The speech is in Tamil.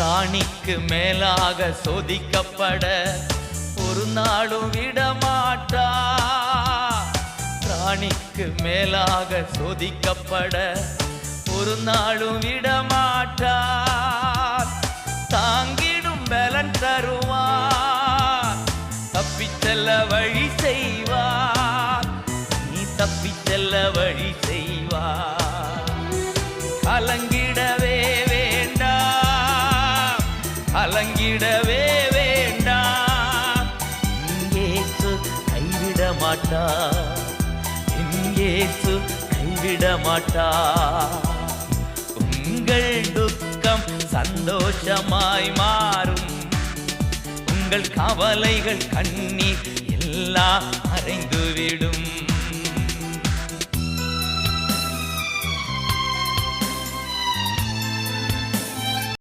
ராணிக்கு மேலாக சோதிக்கப்பட ஒரு நாளும் விடமாட்டா. ராணிக்கு மேலாக சோதிக்கப்பட ஒரு நாளும் விடமாட்டா. தாங்கிடும் பலன் தருவார், தப்பிச் செல்ல வழி செய்வார். நீ தப்பிச் செல்ல வழி செய்வார். கலங்கிடவே வேண்டாம், கலங்கிடவே வேண்டாம். இயேசு கைவிட மாட்டார், இயேசு கைவிட மாட்டார். உங்கள் துக்கம் சந்தோஷமாய் மாறும், உங்கள் கவலைகள் கண்ணீர் எல்லாம் மறைந்துவிடும்.